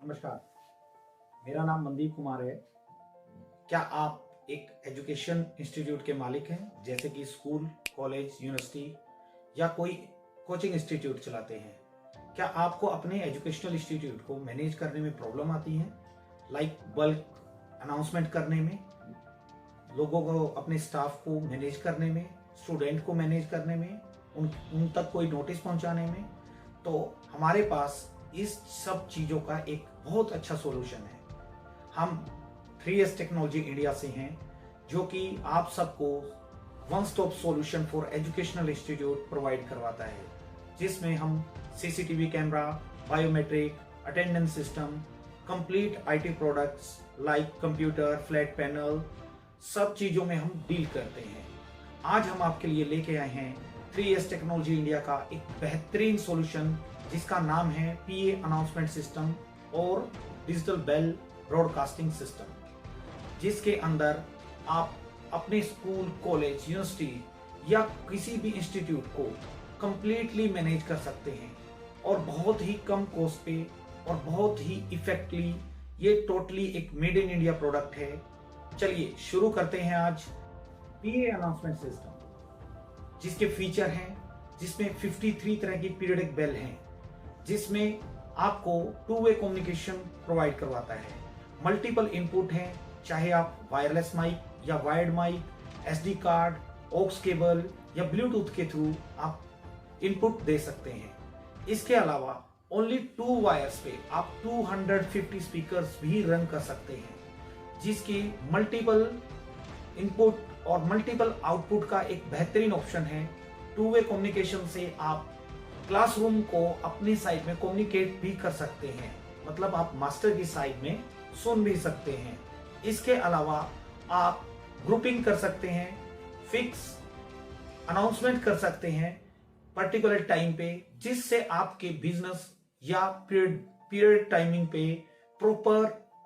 नमस्कार, मेरा नाम मनदीप कुमार है। क्या आप एक एजुकेशन इंस्टीट्यूट के मालिक हैं, जैसे कि स्कूल, कॉलेज, यूनिवर्सिटी या कोई कोचिंग इंस्टीट्यूट चलाते हैं? क्या आपको अपने एजुकेशनल इंस्टीट्यूट को मैनेज करने में प्रॉब्लम आती है, लाइक बल्क अनाउंसमेंट करने में, लोगों को, अपने स्टाफ को मैनेज करने में, स्टूडेंट को मैनेज करने में, उन तक कोई नोटिस पहुंचाने में? तो हमारे पास इस सब चीज़ों का एक बहुत अच्छा सॉल्यूशन है। हम 3S टेक्नोलॉजी इंडिया से हैं, जो कि आप सबको one stop solution for educational institute provide करवाता है, जिसमें हम CCTV camera, biometric, attendance system, complete IT products like computer, flat panel, सब चीज़ों में हम डील करते हैं। आज हम आपके लिए लेके आए हैं 3S टेक्नोलॉजी इंडिया का एक बेहतरीन सॉल्यूशन, जिसका नाम है PA अनाउंसमेंट सिस्टम और डिजिटल बेल ब्रॉडकास्टिंग सिस्टम, जिसके अंदर आप अपने स्कूल, कॉलेज, यूनिवर्सिटी या किसी भी इंस्टीट्यूट को कंप्लीटली मैनेज कर सकते हैं और बहुत ही कम कॉस्ट पे और बहुत ही इफेक्टिवली। ये टोटली एक मेड इन इंडिया प्रोडक्ट है। चलिए शुरू करते हैं आज PA अनाउंसमेंट सिस्टम, जिसके फीचर हैं, जिसमें 53 तरह की पीरियडिक बेल हैं, जिसमें आपको 2 वे कम्युनिकेशन प्रोवाइड करवाता है। मल्टीपल इनपुट हैं, चाहे आप वायरलेस माइक या wired mic, SD card, aux cable या ब्लूटूथ के थ्रू आप इनपुट दे सकते हैं। इसके अलावा ओनली 2 वायर्स पे आप 250 स्पीकर्स भी रन कर सकते हैं, जिसकी मल्टीपल इनपुट और मल्टीपल आउटपुट का एक बेहतरीन ऑप्शन है। 2 वे कम्युनिकेशन से आप क्लासरूम को अपनी साइड में कम्युनिकेट भी कर सकते हैं, मतलब आप मास्टर की साइड में सुन भी सकते हैं। इसके अलावा आप ग्रुपिंग कर सकते हैं, फिक्स अनाउंसमेंट कर सकते हैं पर्टिकुलर टाइम पे, जिससे आपके बिजनेस या पीरियड टाइमिंग पे प्रॉपर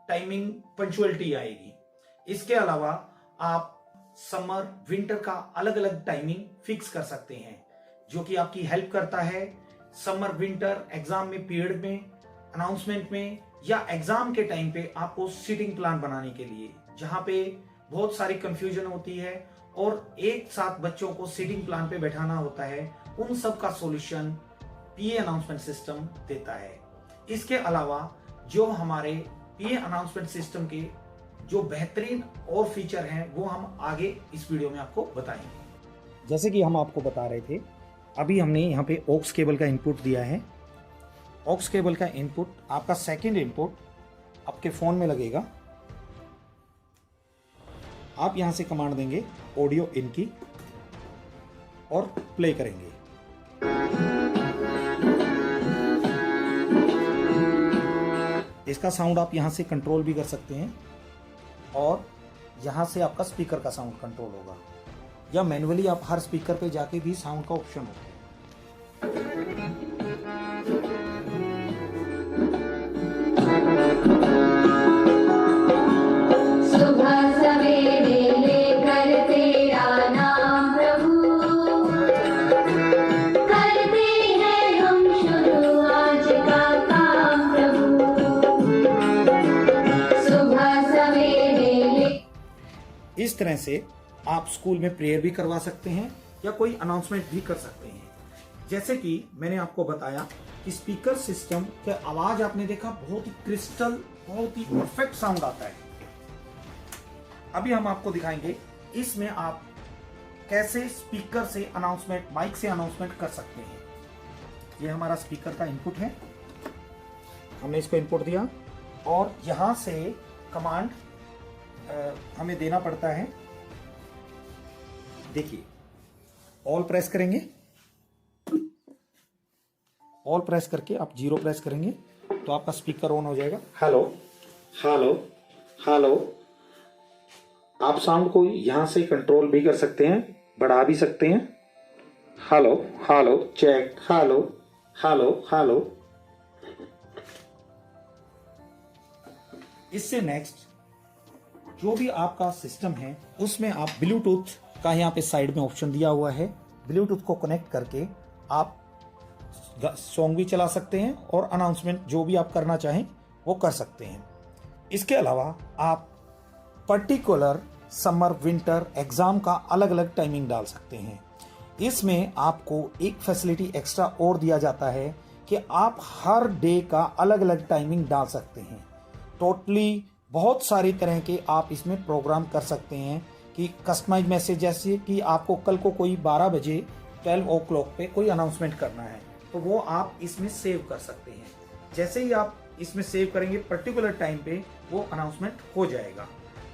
टाइमिंग पंचुअलिटी आएगी। इसके अलावा आप समर, विंटर का अलग अलग टाइमिंग फिक्स कर सकते हैं, जो कि आपकी हेल्प करता है समर, विंटर, एग्जाम में, पीरियड में, अनाउंसमेंट में या एग्जाम के टाइम पे आपको सीटिंग प्लान बनाने के लिए, जहां पे बहुत सारी कंफ्यूजन होती है और एक साथ बच्चों को सीटिंग प्लान पे बैठाना होता है। उन सब का सॉल्यूशन PA अनाउंसमेंट सिस्टम देता है। इसके अलावा जो हमारे PA अनाउंसमेंट सिस्टम के जो बेहतरीन और फीचर हैं, वो हम आगे इस वीडियो में आपको बताएंगे। जैसे कि हम आपको बता रहे थे, अभी हमने यहाँ पे ऑक्स केबल का इनपुट दिया है। ऑक्स केबल का इनपुट, आपका सेकंड इनपुट आपके फ़ोन में लगेगा। आप यहाँ से कमांड देंगे ऑडियो इन की और प्ले करेंगे। इसका साउंड आप यहाँ से कंट्रोल भी कर सकते हैं और यहाँ से आपका स्पीकर का साउंड कंट्रोल होगा, या मैन्युअली आप हर स्पीकर पे जाके भी साउंड का ऑप्शन होता है। सुबह सवेरे लेकर तेरा नाम प्रभु, करते हैं हम शुरू आज का काम प्रभु। सुबह सवेरे इस तरह से आप स्कूल में प्रेयर भी करवा सकते हैं या कोई अनाउंसमेंट भी कर सकते हैं। जैसे कि मैंने आपको बताया कि स्पीकर सिस्टम के आवाज आपने देखा बहुत ही क्रिस्टल, बहुत ही परफेक्ट साउंड आता है। अभी हम आपको दिखाएंगे इसमें आप कैसे स्पीकर से अनाउंसमेंट, माइक से अनाउंसमेंट कर सकते हैं। ये हमारा स्पीकर का इनपुट है, हमने इसको इनपुट दिया और यहां से कमांड हमें देना पड़ता है। देखिए, ऑल प्रेस करेंगे, ऑल प्रेस करके आप 0 प्रेस करेंगे तो आपका स्पीकर ऑन हो जाएगा। Hello hello hello. आप साउंड को यहां से कंट्रोल भी कर सकते हैं, बढ़ा भी सकते हैं। Hello hello check, hello hello hello. इससे नेक्स्ट जो भी आपका सिस्टम है, उसमें आप ब्लूटूथ का यहाँ पे साइड में ऑप्शन दिया हुआ है। ब्लूटूथ को कनेक्ट करके आप सॉन्ग भी चला सकते हैं और अनाउंसमेंट जो भी आप करना चाहें वो कर सकते हैं। इसके अलावा आप पर्टिकुलर समर विंटर एग्जाम का अलग अलग टाइमिंग डाल सकते हैं। इसमें आपको एक फैसिलिटी एक्स्ट्रा और दिया जाता है कि आप हर डे का अलग अलग टाइमिंग डाल सकते हैं। टोटली बहुत सारी तरह के आप इसमें प्रोग्राम कर सकते हैं कि कस्टमाइज मैसेज, जैसे कि आपको कल को कोई 12 बजे 12 ओ क्लॉक पे कोई अनाउंसमेंट करना है तो वो आप इसमें सेव कर सकते हैं। जैसे ही आप इसमें सेव करेंगे पर्टिकुलर टाइम पे वो अनाउंसमेंट हो जाएगा।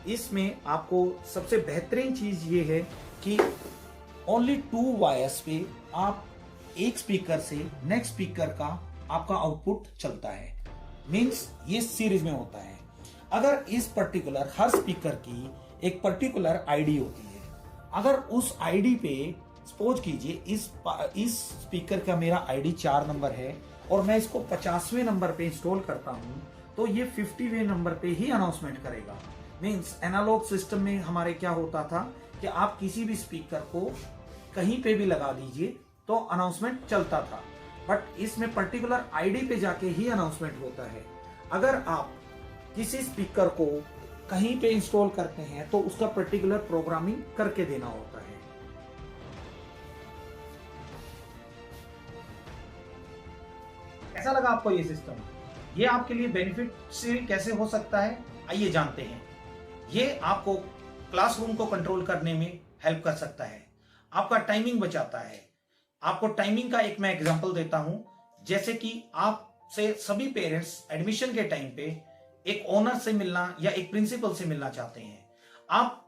इसमें आपको सबसे बेहतरीन चीज़ ये है कि ओनली 2 वायर्स पे आप एक स्पीकर से नेक्स्ट स्पीकर का आपका आउटपुट चलता है। मीन्स ये सीरीज में होता है। अगर इस पर्टिकुलर हर स्पीकर की एक पर्टिकुलर आईडी होती है, अगर उस आईडी पे सपोज कीजिए इस स्पीकर का मेरा आईडी 4 नंबर है और मैं इसको 50वें नंबर पे इंस्टॉल करता हूं तो ये 50वें नंबर पे ही अनाउंसमेंट करेगा। मीन्स एनालॉग सिस्टम में हमारे क्या होता था कि आप किसी भी स्पीकर को कहीं पे भी लगा दीजिए तो अनाउंसमेंट चलता था, बट इसमें पर्टिकुलर आईडी पे जाके ही अनाउंसमेंट होता है। अगर आप किसी स्पीकर को कहीं पे इंस्टॉल करते हैं तो उसका पर्टिकुलर प्रोग्रामिंग करके देना होता है। कैसा लगा आपको ये सिस्टम? ये आपके लिए बेनिफिट से कैसे हो सकता है, आइए जानते हैं। ये आपको क्लासरूम को कंट्रोल करने में हेल्प कर सकता है, आपका टाइमिंग बचाता है। आपको टाइमिंग का एक मैं एग्जांपल देता हूं। जैसे कि आपसे सभी पेरेंट्स एडमिशन के टाइम पे एक ओनर से मिलना या एक प्रिंसिपल से मिलना चाहते हैं। आप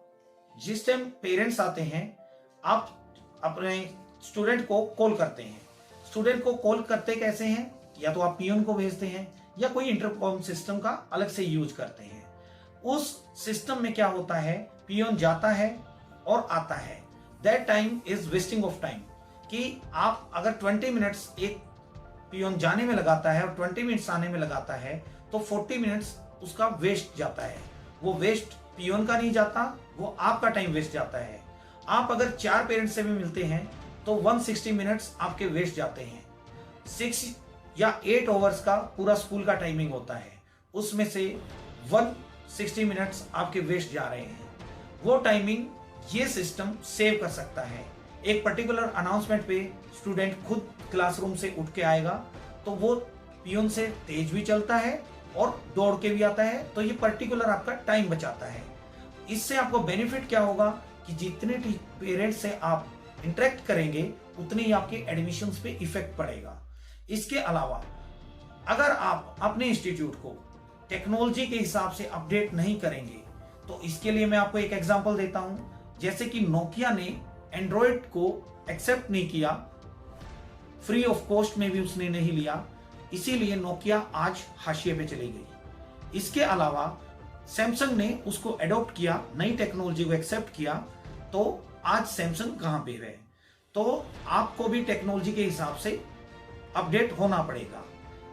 जिस टाइम पेरेंट्स आते हैं आप अपने स्टूडेंट को कॉल करते हैं। स्टूडेंट को कॉल करते कैसे हैं? या तो आप पियोन को भेजते हैं या कोई इंटरकॉम सिस्टम का अलग से यूज करते हैं। उस सिस्टम में क्या होता है, पियोन जाता है और आता है। That time is wasting of time. कि आप अगर 20 मिनट्स एक पियोन जाने में लगाता है और 20 मिनट्स आने में लगाता है तो 40 मिनट्स उसका वेस्ट जाता है। वो वेस्ट पियोन का नहीं जाता, वो आपका टाइम वेस्ट जाता है। आप अगर 4 पेरेंट्स से भी मिलते हैं तो 160 मिनट्स आपके वेस्ट जाते हैं। 6 या 8 ओवर्स का पूरा स्कूल का टाइमिंग होता है, उसमें से 160 मिनट्स आपके वेस्ट जा रहे हैं। वो टाइमिंग ये सिस्टम सेव कर सकता है। एक पर्टिकुलर अनाउंसमेंट पे स्टूडेंट खुद क्लासरूम से उठ के आएगा तो वो पियोन से तेज भी चलता है और दौड़ के भी आता है, तो ये पर्टिकुलर आपका टाइम बचाता है। इससे आपको बेनिफिट क्या होगा कि जितने पेरेंट्स से आप इंटरेक्ट करेंगे उतने ही आपके एडमिशंस पे इफेक्ट पड़ेगा। इसके अलावा अगर आप अपने इंस्टीट्यूट को टेक्नोलॉजी के हिसाब से अपडेट नहीं करेंगे तो इसके लिए मैं आपको एक एग्जांपल देता हूं। जैसे कि नोकिया ने एंड्रॉयड को एक्सेप्ट नहीं किया, फ्री ऑफ कॉस्ट में भी उसने नहीं लिया, इसीलिए नोकिया आज हाशिए पे चली गई। इसके अलावा सैमसंग ने उसको एडॉप्ट किया, नई टेक्नोलॉजी को एक्सेप्ट किया, तो आज सैमसंग कहां पे है। तो आपको भी टेक्नोलॉजी के हिसाब से अपडेट होना पड़ेगा।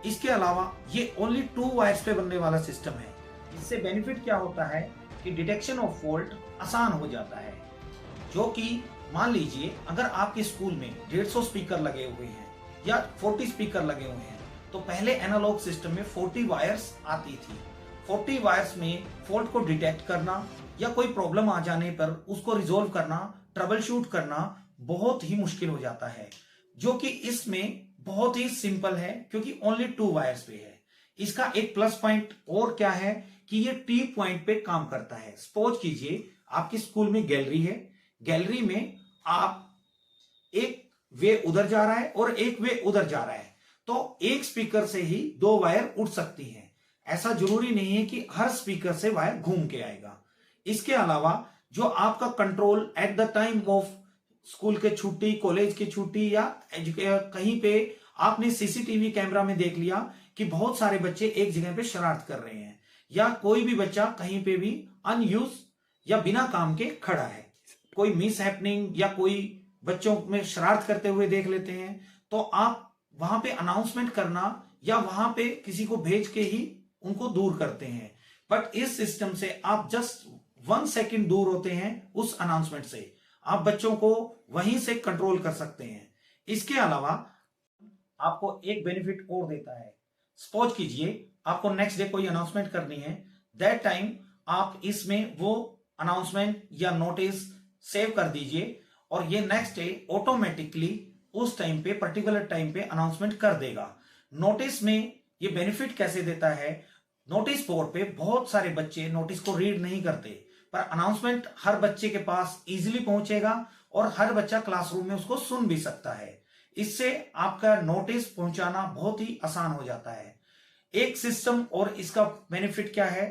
इसके अलावा ये ओनली 2 वायर्स पे बनने वाला सिस्टम है। इससे बेनिफिट क्या होता है कि डिटेक्शन ऑफ फॉल्ट आसान हो जाता है। जो कि मान लीजिए अगर आपके स्कूल में 150 स्पीकर लगे हुए हैं या 40 स्पीकर लगे हुए हैं तो पहले एनालॉग सिस्टम में 40 वायर्स आती थी। 40 वायर्स में फॉल्ट को डिटेक्ट करना या कोई प्रॉब्लम आ जाने पर उसको रिजोल्व करना, ट्रबल शूट करना बहुत ही मुश्किल हो जाता है। जो कि इसमें बहुत ही सिंपल है क्योंकि ओनली 2 वायर्स पे है। इसका एक प्लस पॉइंट और क्या है कि ये टी पॉइंट पे काम करता है। सपोज कीजिए आपके स्कूल में गैलरी है, गैलरी में आप एक वे उधर जा रहा है और एक वे उधर जा रहा है, तो एक स्पीकर से ही 2 वायर उठ सकती हैं। ऐसा जरूरी नहीं है कि हर स्पीकर से वायर घूम के आएगा। इसके अलावा जो आपका control at the time of school के छुट्टी, कॉलेज की छुट्टी या कहीं पे आपने सीसीटीवी कैमरा में देख लिया कि बहुत सारे बच्चे एक जगह पे शरारत कर रहे हैं या कोई भी बच्चा कहीं पे भी अनयूज या बिना काम के खड़ा है, कोई मिस हैपनिंग या कोई बच्चों में शरारत करते हुए देख लेते हैं, तो आप वहां पे अनाउंसमेंट करना या वहां पे किसी को भेज के ही उनको दूर करते हैं। बट इस सिस्टम से आप जस्ट 1 सेकेंड दूर होते हैं उस अनाउंसमेंट से, आप बच्चों को वहीं से कंट्रोल कर सकते हैं। इसके अलावा आपको एक बेनिफिट और देता है। सपोज कीजिए आपको नेक्स्ट डे कोई अनाउंसमेंट करनी है, दैट टाइम आप इसमें वो अनाउंसमेंट या नोटिस सेव कर दीजिए और ये नेक्स्ट डे ऑटोमेटिकली उस टाइम पे पर्टिकुलर टाइम पे अनाउंसमेंट कर देगा। नोटिस में ये बेनिफिट कैसे देता है, नोटिस बोर्ड पे बहुत सारे बच्चे नोटिस को रीड नहीं करते, पर अनाउंसमेंट हर बच्चे के पास इजीली पहुंचेगा और हर बच्चा क्लासरूम में उसको सुन भी सकता है। इससे आपका नोटिस पहुंचाना बहुत ही आसान हो जाता है। एक सिस्टम और इसका बेनिफिट क्या है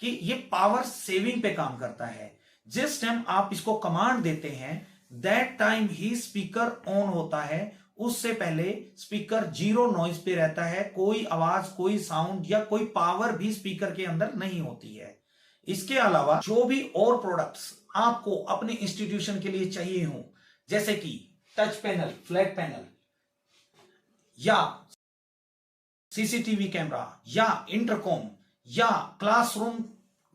कि ये पावर सेविंग पे काम करता है। जिस टाइम आप इसको कमांड देते हैं that time he speaker on होता है, उससे पहले स्पीकर जीरो नॉइज पे रहता है, कोई आवाज, कोई साउंड या कोई पावर भी स्पीकर के अंदर नहीं होती है। इसके अलावा जो भी और प्रोडक्ट्स आपको अपने इंस्टीट्यूशन के लिए चाहिए हो, जैसे कि टच पैनल, फ्लैट पैनल या सीसीटीवी कैमरा या इंटरकॉम या क्लासरूम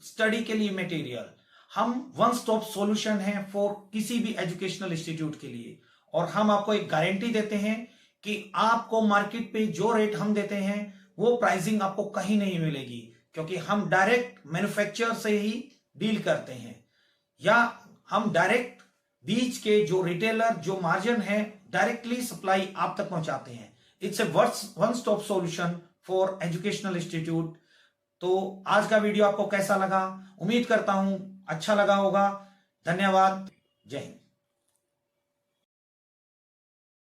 स्टडी के लिए मटेरियल, हम वन स्टॉप सॉल्यूशन है फॉर किसी भी एजुकेशनल इंस्टीट्यूट के लिए। और हम आपको एक गारंटी देते हैं कि आपको मार्केट पे जो रेट हम देते हैं वो प्राइसिंग आपको कहीं नहीं मिलेगी, क्योंकि हम डायरेक्ट मैन्युफैक्चरर से ही डील करते हैं या हम डायरेक्ट बीच के जो रिटेलर जो मार्जिन है डायरेक्टली सप्लाई आप तक पहुंचाते हैं। It's a one stop solution for educational institute. तो आज का वीडियो आपको कैसा लगा, उम्मीद करता हूं अच्छा लगा होगा। धन्यवाद, जय हिंद।